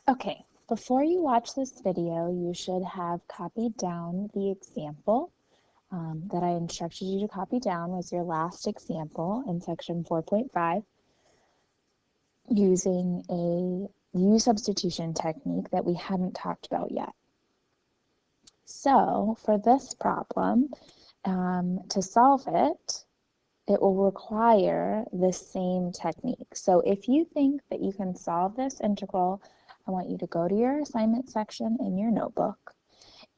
Okay, before you watch this video, you should have copied down the example that I instructed you to copy down was your last example in section 4.5 using a U substitution technique that we hadn't talked about yet. So for this problem, to solve it, it will require the same technique. So if you think that you can solve this integral, I want you to go to your assignment section in your notebook,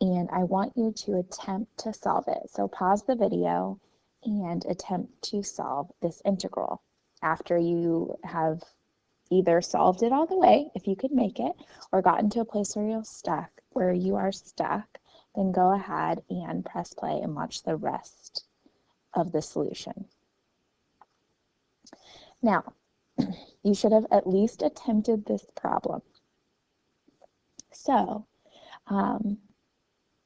and I want you to attempt to solve it. So pause the video and attempt to solve this integral after you have either solved it all the way, if you could make it, or gotten to a place where you are stuck, then go ahead and press play and watch the rest of the solution. Now, you should have at least attempted this problem. So,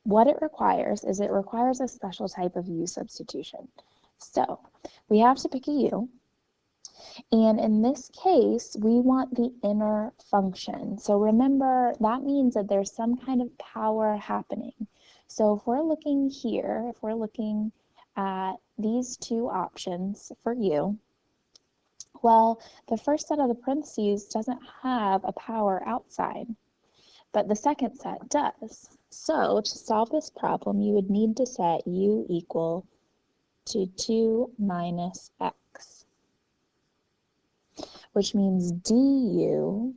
what it requires is it requires a special type of U substitution. So, we have to pick a U, and in this case, we want the inner function. So remember, that means that there's some kind of power happening. So if we're looking here, if we're looking at these two options for U, well, the first set of the parentheses doesn't have a power outside, but the second set does. So to solve this problem, you would need to set U equal to 2 minus x, which means du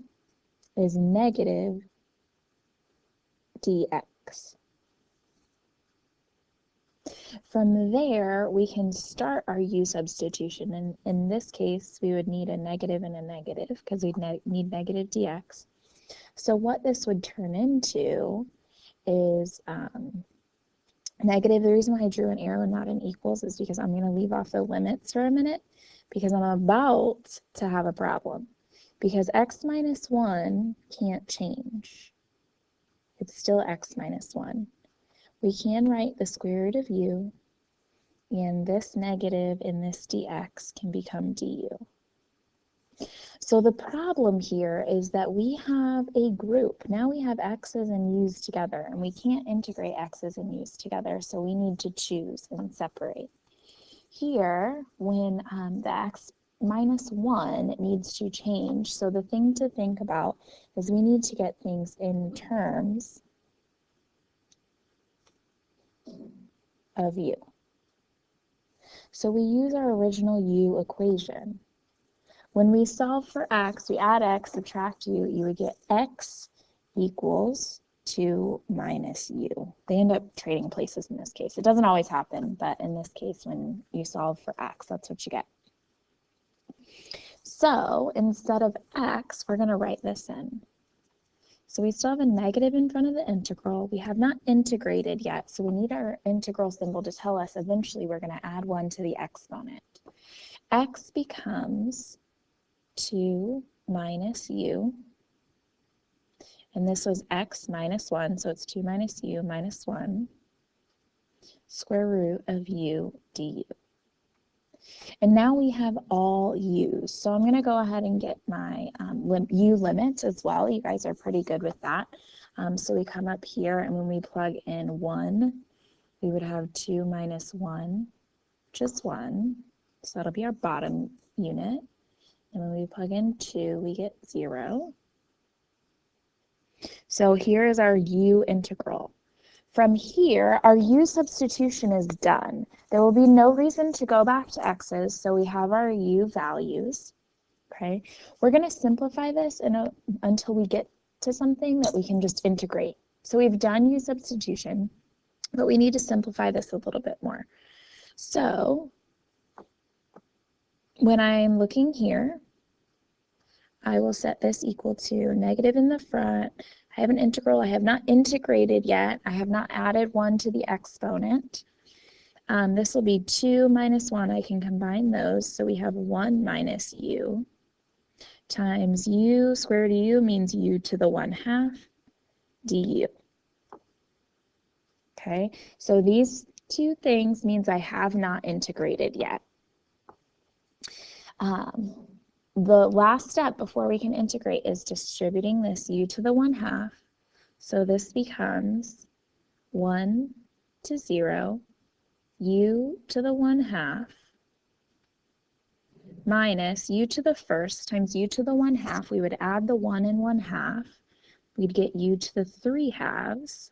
is negative dx. From there, we can start our U substitution, and in this case, we would need a negative and a negative because we'd need negative dx. So what this would turn into is negative. The reason why I drew an arrow and not an equals is because I'm going to leave off the limits for a minute because I'm about to have a problem. Because x minus 1 can't change. It's still x minus 1. We can write the square root of u, and this negative and this dx can become du. So the problem here is that we have a group. Now we have x's and u's together, and we can't integrate x's and u's together, so we need to choose and separate. Here, when the x minus 1 needs to change, so the thing to think about is we need to get things in terms of u. So we use our original u equation. When we solve for x, we add x, subtract u, you would get x equals 2 minus u. They end up trading places in this case. It doesn't always happen, but in this case, when you solve for x, that's what you get. So instead of x, we're going to write this in. So we still have a negative in front of the integral. We have not integrated yet, so we need our integral symbol to tell us eventually we're going to add 1 to the exponent. X becomes 2 minus u, and this was x minus 1, so it's 2 minus u minus 1, square root of u du. And now we have all u's. So I'm going to go ahead and get my u limits as well. You guys are pretty good with that. So we come up here, and when we plug in 1, we would have 2 minus 1, which is 1. So that'll be our bottom unit. And when we plug in 2, we get 0. So here is our u integral. From here, our u substitution is done. There will be no reason to go back to x's, so we have our u values. Okay, we're going to simplify this until we get to something that we can just integrate. So we've done u substitution, but we need to simplify this a little bit more. So when I'm looking here, I will set this equal to negative in the front. I have an integral. I have not integrated yet. I have not added 1 to the exponent. This will be 2 minus 1. I can combine those. So we have 1 minus u times u. Square root of u means u to the 1/2 du. Okay, so these two things means I have not integrated yet. the last step before we can integrate is distributing this u to the 1/2. So this becomes 1 to 0, u to the 1/2 minus u to the first times u to the 1/2. We would add the 1 and 1/2. We'd get u to the 3/2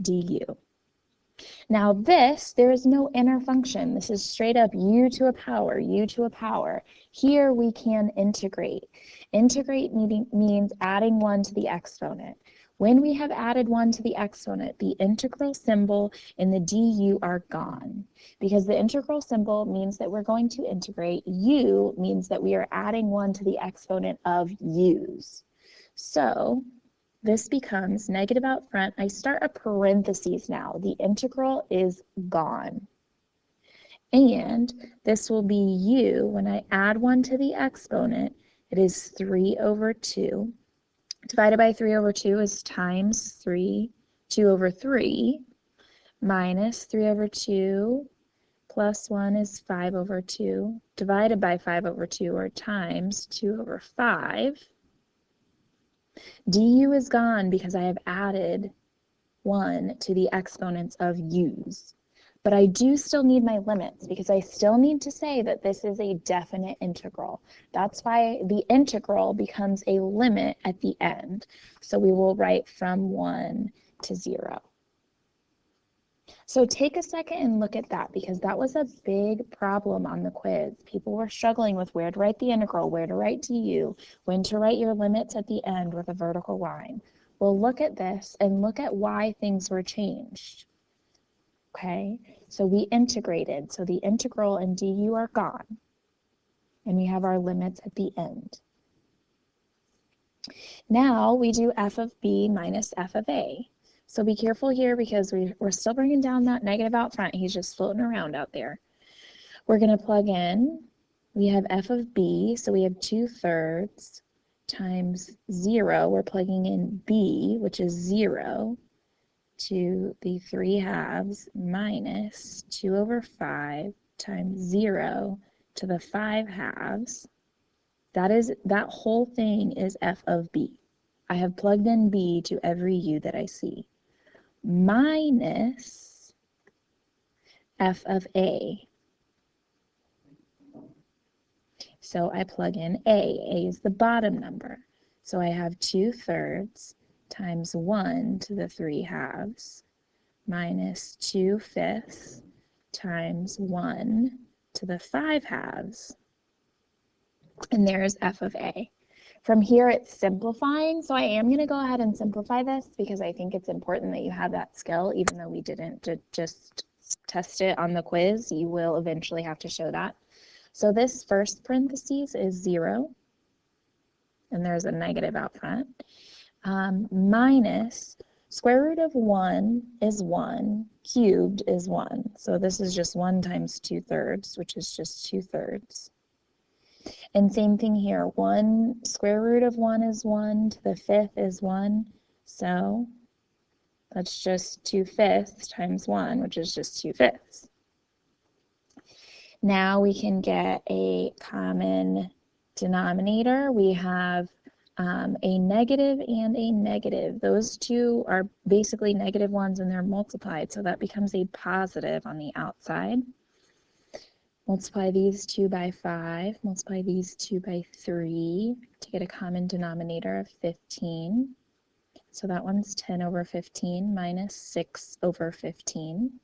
du. Now this, there is no inner function. This is straight up u to a power, u to a power. Here we can integrate. Integrate means adding 1 to the exponent. When we have added 1 to the exponent, the integral symbol and the du are gone. Because the integral symbol means that we're going to integrate. U means that we are adding 1 to the exponent of u's. So this becomes negative out front. I start a parentheses now. The integral is gone. And this will be u. When I add 1 to the exponent, it is 3 over 2. Divided by 3 over 2 is times 3, 2 over 3, minus 3 over 2, plus 1 is 5 over 2, divided by 5 over 2, or times 2 over 5. du is gone because I have added 1 to the exponents of u's. But I do still need my limits because I still need to say that this is a definite integral. That's why the integral becomes a limit at the end. So we will write from 1 to 0. So take a second and look at that because that was a big problem on the quiz. People were struggling with where to write the integral, where to write du, when to write your limits at the end with a vertical line. Well, look at this and look at why things were changed. Okay, so we integrated. So the integral and du are gone. And we have our limits at the end. Now we do f of b minus f of a. So be careful here because we're still bringing down that negative out front. He's just floating around out there. We're going to plug in. We have f of b, so we have 2/3 times 0. We're plugging in b, which is 0, to the 3/2 minus 2 over 5 times 0 to the 5/2. That whole thing is f of b. I have plugged in b to every u that I see. Minus f of a. So I plug in a. A is the bottom number. So I have 2/3 times 1 to the 3/2 minus 2/5 times 1 to the 5/2. And there's f of a. From here, it's simplifying, so I am going to go ahead and simplify this because I think it's important that you have that skill, even though we didn't just test it on the quiz. You will eventually have to show that. So this first parentheses is 0, and there's a negative out front, minus square root of 1 is 1, cubed is 1. So this is just 1 times 2/3, which is just 2/3. And same thing here, square root of 1 is 1, to the 5th is 1, so that's just 2/5 times 1, which is just 2/5. Now we can get a common denominator. We have a negative and a negative. Those two are basically negative ones and they're multiplied, so that becomes a positive on the outside. Multiply these 2 by 5, multiply these 2 by 3 to get a common denominator of 15. So that one's 10 over 15 minus 6 over 15.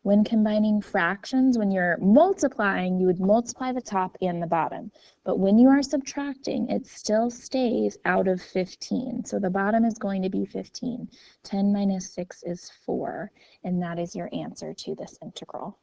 When combining fractions, when you're multiplying, you would multiply the top and the bottom. But when you are subtracting, it still stays out of 15. So the bottom is going to be 15. 10 minus 6 is 4, and that is your answer to this integral.